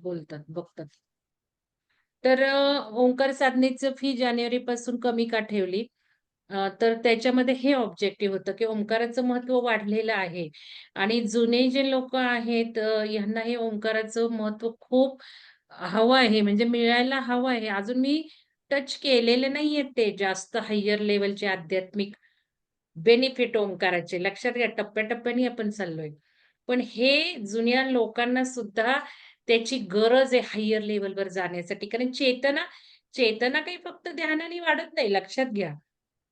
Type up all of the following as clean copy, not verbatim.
बोलतात, बघतात. तर ओंकार साधनेचं फी जानेवारीपासून कमी का ठेवली? तर त्याच्यामध्ये हे ऑब्जेक्टिव्ह होतं, की ओंकाराचं महत्त्व वाढलेलं आहे आणि जुने जे लोकं आहेत ह्यांना हे ओंकाराचं महत्त्व खूप हवं आहे, म्हणजे मिळायला हवं आहे. अजून मी टच केलेले नाहीयेत ते जास्त हायर लेव्हलचे आध्यात्मिक बेनिफिट ओंकाराचे. लक्षात घ्या टप्प्या आपण चाललोय. पण हे जुन्या लोकांना सुद्धा त्याची गरज आहे हायर लेव्हलवर जाण्यासाठी. कारण चेतना चेतना काही फक्त ध्यानाने वाढत नाही, लक्षात घ्या.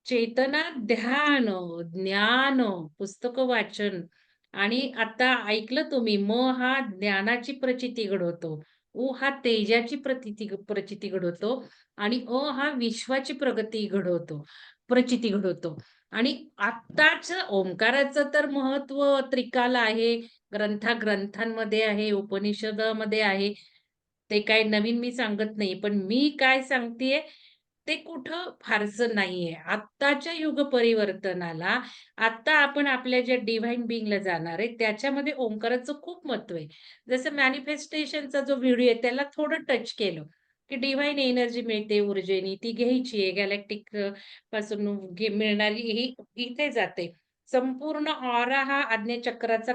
चेतना, ध्यान, ज्ञान, पुस्तकं वाचन आणि आता ऐकलं तुम्ही म हा ज्ञानाची प्रचिती घडवतो. उ हा तेजाची प्रचिती घडवतो आणि हा विश्वाची प्रचिती घडवतो. आणि आत्ताच ओंकाराचं तर महत्त्व त्रिकाल आहे. ग्रंथांमध्ये आहे, उपनिषदामध्ये आहे. ते काही नवीन मी सांगत नाही. पण मी काय सांगतेय, ते कुठं फारसं नाहीये. आत्ताच्या युग परिवर्तनाला, आत्ता आपण आपल्या ज्या डिव्हाइन बीइंगला जाणार आहे, त्याच्यामध्ये ओंकाराचं खूप महत्त्व आहे. जसं मॅनिफेस्टेशनचा जो व्हिडिओ आहे, त्याला थोडं टच केलं, की डिव्हाइन एनर्जी मिळते ऊर्जेनी, ती घ्यायची आहे. गॅलेक्टिक पासून मिळणारी ही इथे जाते. संपूर्ण ऑरा हा आज्ञाचक्राचा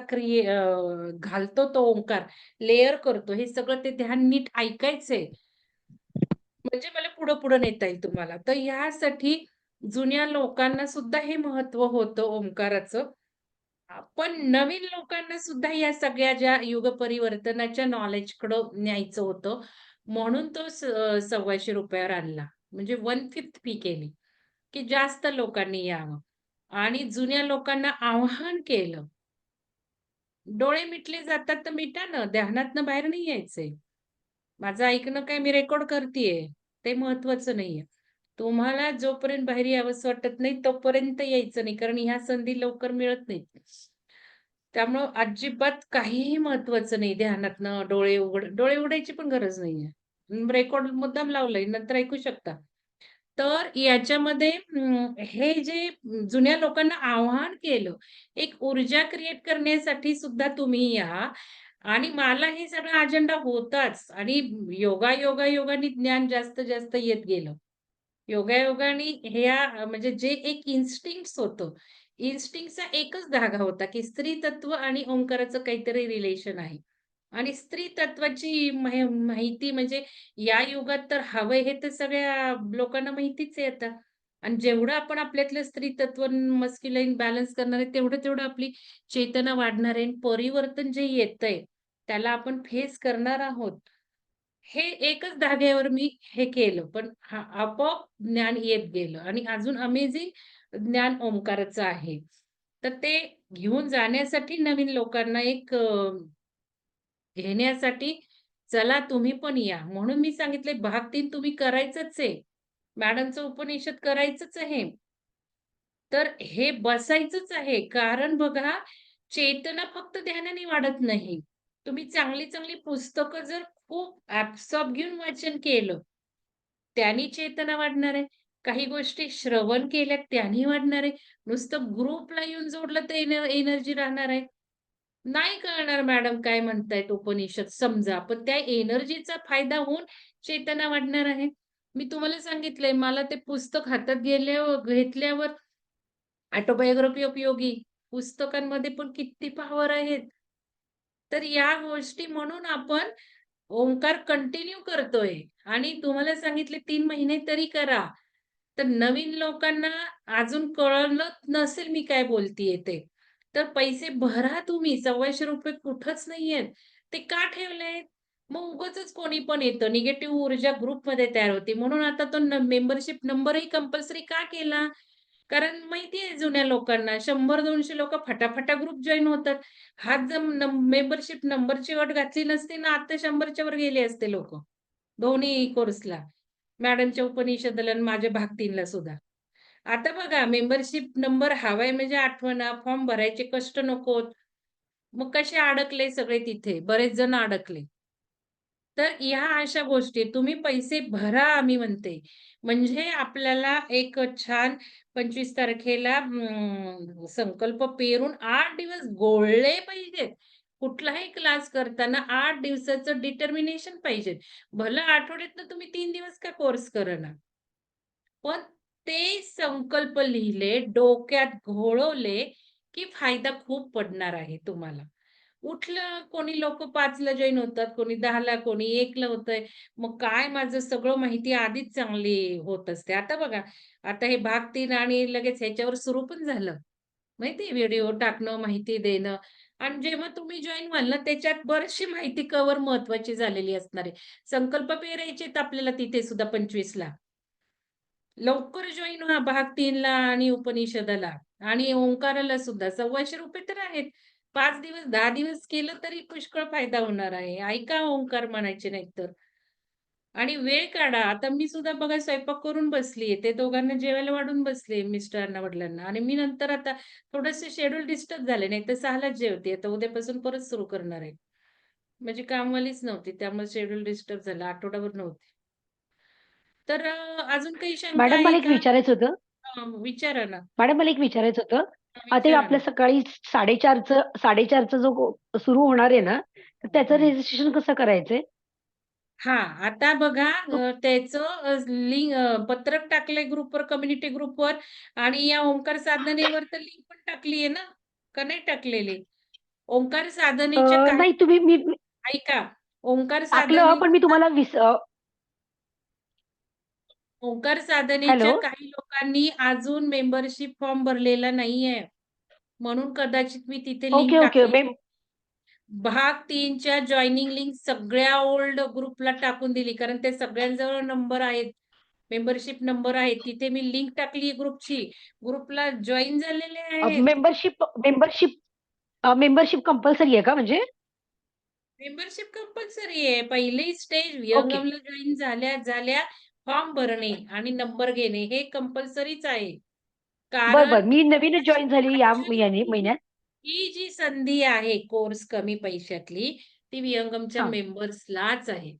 घालतो तो ओंकार, लेयर करतो. हे सगळं ते ध्यान नीट ऐकायचंय. म्हणजे मला पुढं-पुढं नेता येईल तुम्हाला. तर ह्यासाठी जुन्या लोकांना सुद्धा हे महत्त्व होतं ओंकाराचं. पण नवीन लोकांना सुद्धा या सगळ्या ज्या युग परिवर्तनाच्या नॉलेजकडं न्यायचं होतं. म्हणून तो ₹1,200 वर आणला. म्हणजे 1/5 फी केली, की जास्त लोकांनी यावं आणि जुन्या लोकांना आवाहन केलं. डोळे मिटले जातात तर मिटा ना, ध्यानातनं बाहेर नाही यायचंय. माझं ऐकणं काय मी रेकॉर्ड करतीये, ते महत्वाचं नाहीये. तुम्हाला जोपर्यंत बाहेर यावंसं वाटत नाही, तोपर्यंत यायचं नाही. कारण ह्या संधी लवकर मिळत नाहीत. त्यामुळं अजिबात काहीही महत्वाचं नाही ध्यानातनं डोळे उघडायची पण गरज नाहीये. रेकॉर्ड मुद्दाम लावलंय, नंतर ऐकू शकता. तर याच्यामध्ये हे जे जुन्या लोकांना आवाहन केलं, एक ऊर्जा क्रिएट करण्यासाठी सुद्धा तुम्ही या आणि मला हे सगळा अजेंडा होताच आणि योगायोगाने ज्ञान जास्त येत गेलं. योगायोगाने ह्या म्हणजे जे एक इन्स्टिंक्ट्स होतं, इन्स्टिंक्टचा एकच धागा होता, की स्त्रीतत्व आणि ओंकाराचं काहीतरी रिलेशन आहे. आणि स्त्रीतत्वाची माहिती म्हणजे या युगात तर हवंय हे तर सगळ्या लोकांना माहितीच आहे आता. आणि जेवढं आपण आपल्यातलं स्त्रीतत्व, मस्क्युलाईन बॅलन्स करणार आहे, तेवढं आपली चेतना वाढणार आहे आणि परिवर्तन जे येतंय, त्याला आपण फेस करणार आहोत. हे एकच धाग्यावर मी हे केलं. पण आपोआप ज्ञान येत गेलं आणि अजून अमेझिंग ज्ञान ओंकाराचं आहे. तर ते घेऊन जाण्यासाठी नवीन लोकांना एक घेण्यासाठी चला तुम्ही पण या. म्हणून मी सांगितलंय भाग 3 तुम्ही करायचंच आहे. मॅडमचं उपनिषद करायचंच आहे. तर हे बसायचंच आहे. कारण बघा, चेतना फक्त ध्यानाने वाढत नाही. तुम्ही चांगली-चांगली पुस्तकं जर खूप ॲब्सॉर्ब घेऊन वाचन केलं, त्यानी चेतना वाढणार आहे. काही गोष्टी श्रवण केल्या त्यानी वाढणार आहे. नुसतं ग्रुपला येऊन जोडलं तर एनर्जी राहणार आहे. नाही कळणार मॅडम काय म्हणतायत उपनिषद समजा, पण त्या एनर्जीचा फायदा होऊन चेतना वाढणार आहे. मी तुम्हाला सांगितलंय मला ते पुस्तक हातात घेतल्यावर ऑटोबायोग्राफी ऑफ योगी पुस्तकांमध्ये पण किती पॉवर आहेत. तर या गोष्टी म्हणून आपण ओंकार कंटिन्यू करतोय आणि तुम्हाला सांगितले 3 महिने तरी करा. तर नवीन लोकांना अजून कळलं नसेल मी काय बोलतीये ते. तर पैसे भरा तुम्ही ₹1,200 कुठंच नाहीयेत. ते का ठेवलेत? मग उगाचच कोणी पण येतं. निगेटिव्ह ऊर्जा ग्रुपमध्ये तयार होते. म्हणून आता तो मेंबरशिप नंबरही कंपल्सरी का केला? कारण माहिती आहे जुन्या लोकांना 100-200 लोकं फटाफटा ग्रुप जॉइन होतात. हाच जर मेंबरशिप नंबरची अट घातली नसती ना, आता 100च्या वर गेले असते लोकं. दोन्ही कोर्सला. मॅडमच्या उपनिषदाला आणि माझ्या भाग 3ला सुद्धा. आता बघा मेंबरशिप नंबर हवाय म्हणजे आठवणा, फॉर्म भरायचे कष्ट नकोत. मग कसे अडकले सगळे तिथे. बरेच जण अडकले. तर ह्या अशा गोष्टी तुम्ही पैसे भरा आम्ही म्हणते. म्हणजे आपल्याला एक छान 25 तारखेला संकल्प पेरून 8 दिवस गोळले पाहिजेत. कुठलाही क्लास करताना 8 दिवसाचं डिटर्मिनेशन पाहिजे. भलं आठवड्यातनं तुम्ही 3 दिवस का कोर्स करेना. पण ते संकल्प लिहिले, डोक्यात घोळवले, की फायदा खूप पडणार आहे तुम्हाला. उठलं कोणी लोकं 5ला जॉइन होतात, कोणी 10ला, कोणी 1ला होतंय. मग काय माझं सगळं माहिती आधीच चांगली होत असते. आता बघा, आता हे भाग 3 आणि लगेच ह्याच्यावर सुरू पण झालं. माहिती आहे व्हिडिओ टाकणं, माहिती देणं आणि जेव्हा तुम्ही जॉइन व्हाल ना, त्याच्यात बरीचशी माहिती कव्हर महत्त्वाची झालेली असणार आहे. संकल्प पेरायचे आहेत आपल्याला तिथे सुद्धा 25ला. लवकर जॉइन व्हा भाग 3ला आणि उपनिषदाला आणि ओंकाराला सुद्धा ₹1,200 तर आहेत. 5 दिवस, 10 दिवस केलं तरी पुष्कळ फायदा होणार आहे. ऐका ओंकार म्हणायचे नाहीत तर. आणि वेळ काढा. आता मी सुद्धा बघा स्वयंपाक करून बसलीये. ते दोघांना जेवायला वाढून बसले मिस्टरांना, वडिलांना आणि मी नंतर आता थोडंसं शेड्यूल डिस्टर्ब झाले. नाहीतर 6लाच जेवते. आता उद्यापासून परत सुरू करणार आहे. माझी कामवालीच नव्हती. त्यामुळे शेड्यूल डिस्टर्ब झालं. आठवडाभर नव्हती. तर अजून काही शंका मॅडम आहे मला एक का? विचारायचं होतं. विचारा ना. मॅडम मला एक विचारायचं होतं. ते विचारा आपलं ना. सकाळी 4:30चा जो सुरू होणार आहे ना, तर त्याचं हं. रजिस्ट्रेशन कसं करायचंय? हां, आता बघा तो त्याचं लिंक पत्रक टाकलंय ग्रुपवर, कम्युनिटी ग्रुपवर आणि या ओंकार साधनेवर तर लिंक पण टाकली आहे ना? का नाही टाकलेली? ओंकार साधनेच्या काही नाही तुम्ही मी ऐका, ओंकार टाकलं, पण मी साधनेच्या तुम्हाला ओंकार साधनेच्या हॅलो? काही लोकांनी अजून मेंबरशिप फॉर्म भरलेला नाहीये. म्हणून कदाचित मी तिथे ओके, लिंक ओके. टाकली. भाग 3च्या जॉइनिंग लिंक सगळ्या ओल्ड ग्रुपला टाकून दिली. कारण ते सगळ्यांजवळ नंबर आहेत. मेंबरशिप नंबर आहे. तिथे मी लिंक टाकली ग्रुपची. ग्रुपला जॉइन झालेले आहेत. मेंबरशिप मेंबरशिप मेंबरशिप कंपल्सरी आहे का म्हणजे? मेंबरशिप कंपल्सरी आहे. पहिली स्टेज ओके. विहंगमला जॉइन झाल्या फॉर्म भरणे आणि नंबर घेणे हे कंपल्सरीच आहे. बरं, कारण बरं. मी नवीनच जॉइन झाली या ॲक्चुअली महिन्यात. ही जी संधी आहे कोर्स कमी पैशातली, ती विहंगमच्या हां. मेंबर्सलाच आहे.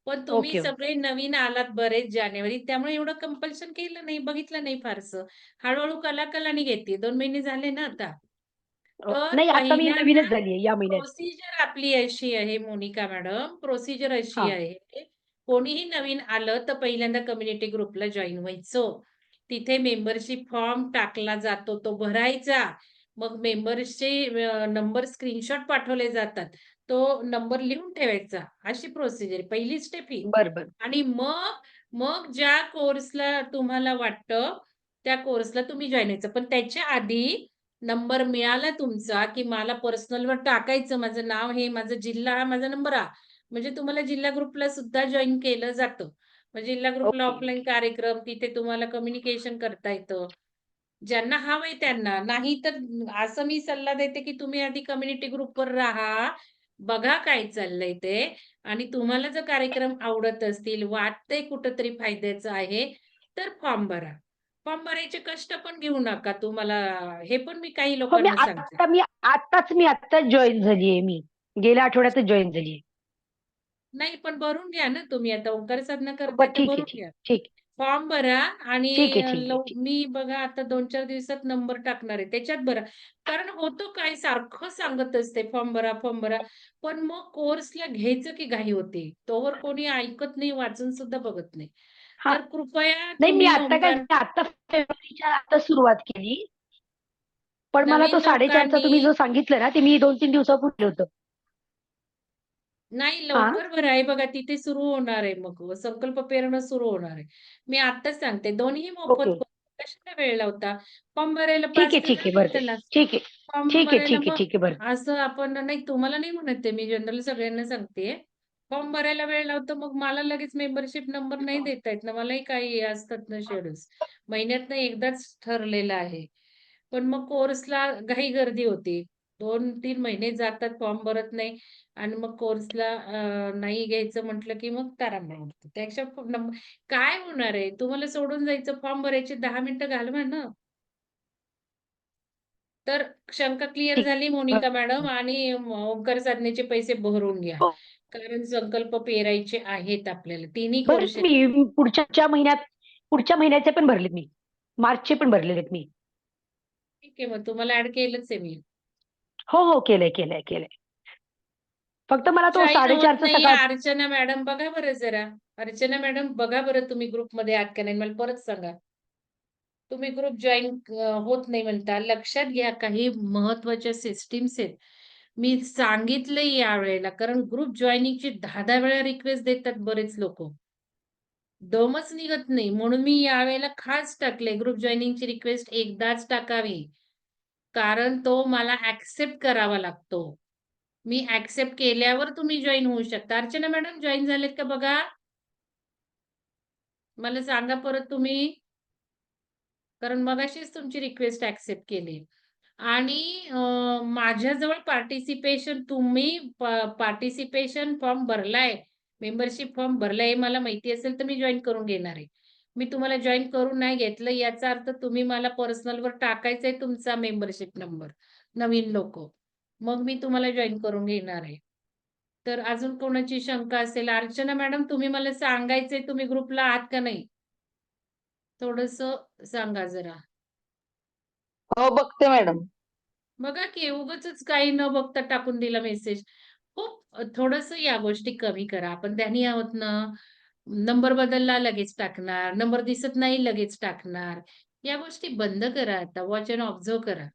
पण तुम्ही ओके. सगळे नवीन आलात बरेच जानेवारीत, त्यामुळे एवढं कंपल्शन केलं नाही, बघितलं नाही फारसं. हळू-हळू कलाकलाने घेते. 2 महिने झाले ना आता. तर नाही आता मी पहिल्यांदा नवीनच झाली आहे या महिन्यात. प्रोसिजर आपली अशी आहे मोनिका मॅडम, प्रोसिजर अशी हां. आहे, कोणीही नवीन आलं तर पहिल्यांदा कम्युनिटी ग्रुपला जॉइन व्हायचं. तिथे मेंबरशिप फॉर्म टाकला जातो, तो भरायचा. मग मेंबर्सचे नंबर स्क्रीनशॉट पाठवले जातात. तो नंबर लिहून ठेवायचा. अशी प्रोसिजर आहे. पहिली स्टेप ही. बरं, बरं. आणि मग मग ज्या कोर्सला तुम्हाला वाटतं, त्या कोर्सला तुम्ही जॉइन व्हायचं. पण त्याच्या आधी नंबर मिळाला तुमचा, की मला पर्सनलवर टाकायचं माझं नाव हे, माझा जिल्हा हा, माझा नंबर हा. म्हणजे तुम्हाला जिल्हा ग्रुपला सुद्धा जॉइन केलं जातं. मग जिल्हा ग्रुपला ओके. ऑफलाईन कार्यक्रम, तिथे तुम्हाला कम्युनिकेशन करता येतं. ज्यांना हवंय त्यांना. नाही तर असं मी सल्ला देते, की तुम्ही आधी कम्युनिटी ग्रुपवर राहा. बघा काय चाललंय ते आणि तुम्हाला जर कार्यक्रम आवडत असतील, वाटतंय कुठेतरी फायद्याचं आहे, तर फॉर्म भरा. फॉर्म भरायचे कष्ट पण घेऊ नका. तुम्हाला हे पण मी काही हो, लोकांना सांगते. मी आत्ताच जॉइन झालीये मी. गेल्या आठवड्यातच जॉइन झालीये. नाही, पण भरून घ्या ना तुम्ही आता ओंकार साधना करताय बरं तर ठीक आहे, भरून ठीक. घ्या. ठीक. फॉर्म भरा आणि ठीक आहे, ठीक आहे, ठीक. मी बघा आता 2-4 दिवसात नंबर टाकणार आहे. त्याच्यात भरा. कारण होतं काय सारखं सांगत असते फॉर्म भरा, फॉर्म भरा. पण मग कोर्सला घ्यायचं की घाई होते. तोवर कोणी ऐकत नाही, वाचून सुद्धा बघत नाही. हां. तर कृपया नाही मी तुम्ही आता काय ओंकार झालं, आता फेब्रुवारीच्या आता सुरुवात केली. पण मला तो नवीन 4:30चा लोकांनी तुम्ही जो सांगितलं ना, ते मी 2-3 दिवसापूर्वी होतं. नाही, हां. लवकर भरा. हे बघा तिथे सुरू होणार आहे मग संकल्प पेरणं सुरू होणार आहे. मी आत्ताच सांगते दोन्ही ओके. मोफत कोर्स कशाला वेळ लावता? फॉर्म भरायला ठीक 5 आहे, ठीक आहे. झाले भरते. त्याला. ठीक आहे. फॉर्म ठीक आहे, भरायला ठीक आहे, मग ठीक आहे. भरते. असं आपण नाही तुम्हाला नाही म्हणत आहे मी जनरल सगळ्यांना सांगतेय. फॉर्म भरायला वेळ लावतो मग मला लगेच मेंबरशिप नंबर नाही देता येत ना. मलाही काही असतात ना शेड्यूल्स. महिन्यातनं एकदाच ठरलेलं आहे. पण मग कोर्सला घाई गर्दी होती. 2-3 महिने जातात फॉर्म भरत नाही आणि मग कोर्सला नाही घ्यायचं म्हटलं की मग तारांबळ उडते. त्यापेक्षा काय होणार आहे? तुम्हाला सोडून जायचं फॉर्म भरायचे 10 मिनिटं घालवा ना. तर शंका क्लिअर ठीक. झाली मोनिका मॅडम आणि ओंकार साधनेचे पैसे भरून घ्या. हो. कारण संकल्प पेरायचे आहेत आपल्याला. तिन्ही बरेच कोर्स मी पुढच्या महिन्याचे पण भरलेत मी. मार्चचे पण भरलेले आहेत मी. ठीक आहे मग तुम्हाला ॲड केलंच आहे मी. हो, हो. केलंय, केलंय, केलंय. फक्त मला तो जॉईन होत 4:30चा नाही सकाळ अर्चना मॅडम, बघा बरं जरा. अर्चना मॅडम बघा बरं, तुम्ही ग्रुपमध्ये आहात का नाही मला परत सांगा. तुम्ही ग्रुप जॉईन होत नाही म्हणता. लक्षात घ्या, काही महत्त्वाच्या सिस्टम्स आहेत. मी सांगितलंय यावेळेला, कारण ग्रुप जॉइनिंगची 10-10 वेळा रिक्वेस्ट देतात बरेच लोकं. दमच निघत नाही. म्हणून मी यावेळेला खास टाकलंय, ग्रुप जॉइनिंगची रिक्वेस्ट एकदाच टाकावी. कारण तो मला ॲक्सेप्ट करावा लागतो. मी ॲक्सेप्ट केल्यावर तुम्ही जॉइन होऊ शकता. अर्चना मॅडम जॉइन झालेत का बघा? मला सांगा परत तुम्ही. कारण मगाशीच तुमची रिक्वेस्ट ॲक्सेप्ट केली. आणि माझ्याजवळ पार्टिसिपेशन तुम्ही पार्टिसिपेशन फॉर्म भरलाय, मेंबरशिप फॉर्म भरलाय हे मला माहिती असेल तर मी जॉइन करून घेणार आहे. मी तुम्हाला जॉइन करून नाही घेतलं याचा अर्थ तुम्ही मला पर्सनलवर टाकायचा तुमचा मेंबरशिप नंबर, नवीन लोकं. मग मी तुम्हाला जॉइन करून घेणार आहे. तर अजून कोणाची शंका असेल? अर्चना मॅडम तुम्ही मला सांगायचंय तुम्ही ग्रुपला आहात का नाही? थोडंसं सांगा जरा. हो बघते मॅडम. बघा की उगाचच काही न बघता टाकून दिला मेसेज. खूप थोडंसं या गोष्टी कमी करा. आपण त्यांनी आहोत ना, नंबर बदलला लगेच टाकणार, नंबर दिसत नाही लगेच टाकणार. या गोष्टी बंद करा आता. वॉच एंड ऑब्झर्व्ह करा.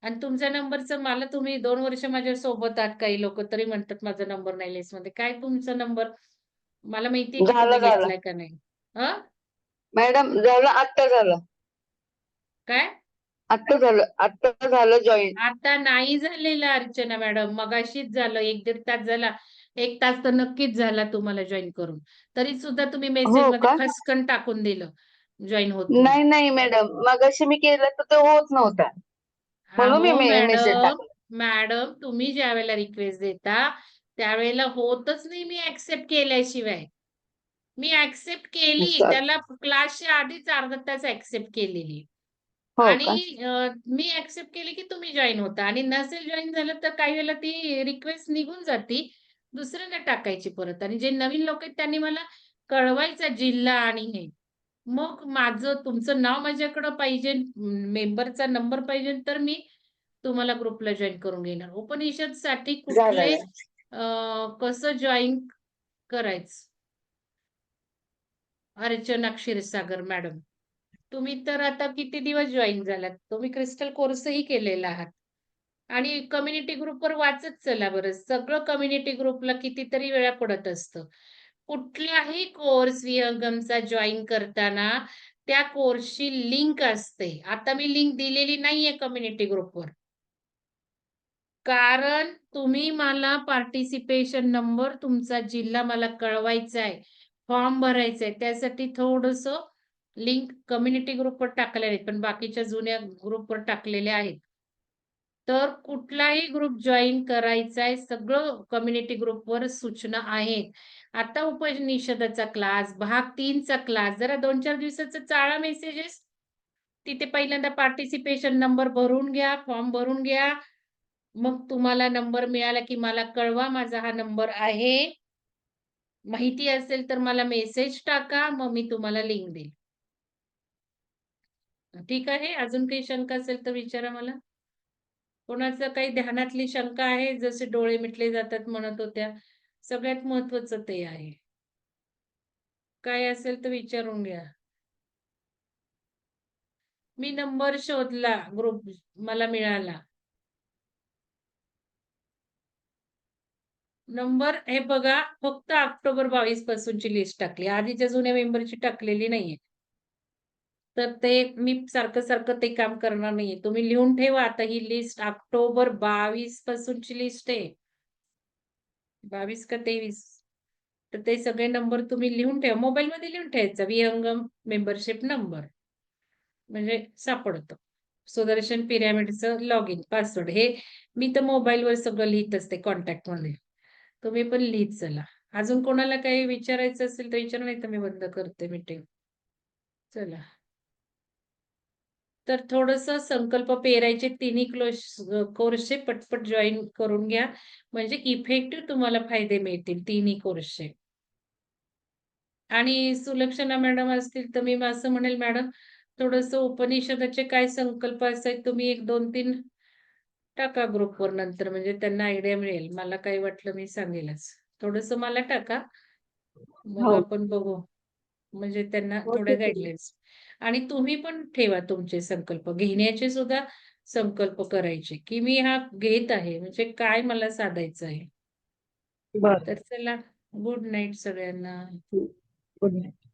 आणि तुमच्या नंबरचं मला तुम्ही 2 वर्ष माझ्या सोबत आहात काही लोकं तरी म्हणतात माझा नंबर नाही लिस्टमध्ये. काय तुमचा नंबर? मला माहिती की झालं तुम्ही झालं घेतलाय का नाही. हं? मॅडम, झालं आत्ता झालं. काय? आत्ता झालं जॉईन. आता नाही झालेलं अर्चना मॅडम. मगाशीच झालं. 1-1.5 तास झाला. 1 तास तर नक्कीच झाला तुम्हाला जॉइन करून. तरी सुद्धा तुम्ही हो मेसेजमध्ये का? फसकन टाकून दिलं. जॉइन होत नाही. नाही नाही मॅडम, मगाशी मी केलं तर ते होत नव्हता. म्हणून अहो मी मेसेज मॅडम, टाकला. मॅडम तुम्ही ज्यावेळेला रिक्वेस्ट देता, त्यावेळेला होतच नाही मी ॲक्सेप्ट केल्याशिवाय. मी ॲक्सेप्ट केली. असं. त्याला क्लासच्या आधीच अर्धा तास ॲक्सेप्ट केलेली. हो आणि का? मी ॲक्सेप्ट केली की तुम्ही जॉइन होता आणि नसेल जॉइन झालं तर काही वेळेला ती रिक्वेस्ट निघून जाती. दुसऱ्यांदा टाकायची परत आणि जे नवीन लोक आहेत त्यांनी मला कळवायचं जिल्हा आणि हे. मग माझं तुमचं नाव माझ्याकडं पाहिजे, मेंबरचा नंबर पाहिजे तर मी तुम्हाला ग्रुपला जॉइन करून घेणार. उपनिषदसाठी झालं कुठले झालं. कसं जॉइन करायचं? अर्चना क्षीरसागर मॅडम. तुम्ही तर आता किती दिवस जॉइन झालात. तुम्ही क्रिस्टल कोर्सही केलेला आहात. आणि कम्युनिटी ग्रुपवर वाचत चला बरं. सगळं कम्युनिटी ग्रुपला कितीतरी वेळा पडत असतं. कुठलाही कोर्स विहंगमचा जॉइन करताना त्या कोर्सची लिंक असते. आता मी लिंक दिलेली नाहीये कम्युनिटी ग्रुपवर. कारण तुम्ही मला पार्टिसिपेशन नंबर, तुमचा जिल्हा मला कळवायचा आहे. फॉर्म भरायचा आहे. त्यासाठी थोडंसं लिंक कम्युनिटी ग्रुपवर टाकल्या नाहीत, पण बाकीच्या जुन्या ग्रुपवर टाकलेल्या आहेत. तर कुठलाही ग्रुप जॉइन करायचा आहे, सगळं कम्युनिटी ग्रुपवर सूचना आहेत. आता उपनिषदाचा क्लास, भाग 3 चा क्लास, जरा 2-4 दिवसाचा चाळा मेसेजेस. तिथे पहिल्यांदा पार्टिसिपेशन नंबर भरून घ्या, फॉर्म भरून घ्या. मग तुम्हाला नंबर मिळाला की मला कळवा, माझा हा नंबर आहे. माहिती असेल तर मला मेसेज टाका, मग मी तुम्हाला लिंक देईल. ठीक आहे. अजून काही शंका असेल तर विचारा मला. कोणाचं काही ध्यानातली शंका आहे? जसे डोळे मिटले जातात म्हणत होत्या. सगळ्यात महत्त्वाचं ते आहे. काय असेल तर विचारून घ्या. मी नंबर शोधला, ग्रुप मला मिळाला. नंबर हे बघा, फक्त ऑक्टोबर 22 पासूनची लिस्ट टाकली. आधीच्या जुन्या मेंबरची टाकलेली नाहीये. तर ते मी सारखं-सारखं ते काम करणार नाहीये. तुम्ही लिहून ठेवा आता ही लिस्ट ऑक्टोबर 22 पासूनची लिस्ट आहे. 22 का 23. तर ते सगळे नंबर तुम्ही लिहून ठेवा. मोबाईलमध्ये लिहून ठेवायचा विहंगम मेंबरशिप नंबर. म्हणजे सापडतं. सुदर्शन पिरॅमिडचं लॉगिन पासवर्ड हे मी तर मोबाईलवर सगळं लिहीत असते कॉन्टॅक्टमध्ये. तुम्ही पण लिहीत चला. अजून कोणाला काही विचारायचं असेल तर विचारा, नाही तर मी बंद करते मीटिंग. चला. तर थोडंसं संकल्प पेरायचे तिन्ही कोर्सचे पटपट जॉइन करून घ्या. म्हणजे इफेक्टिव्ह तुम्हाला फायदे मिळतील तिन्ही कोर्सचे. आणि सुलक्षणा मॅडम असतील तर मी असं म्हणेल मॅडम, थोडंसं उपनिषदाचे काय संकल्प असतात तुम्ही एक 2-3 टाका ग्रुपवर नंतर म्हणजे त्यांना आयडिया मिळेल. मला काही वाटलं मी सांगेलच. थोडंसं मला टाका. मग हो आपण बघू. म्हणजे त्यांना हो थोड्या ठीक आहे. गाईडलाईन्स आणि तुम्ही पण ठेवा तुमचे संकल्प. घेण्याचे सुद्धा संकल्प करायचे, की मी हा घेत आहे म्हणजे काय मला साधायचं आहे. बरं. तर चला गुड नाईट सगळ्यांना. Good night.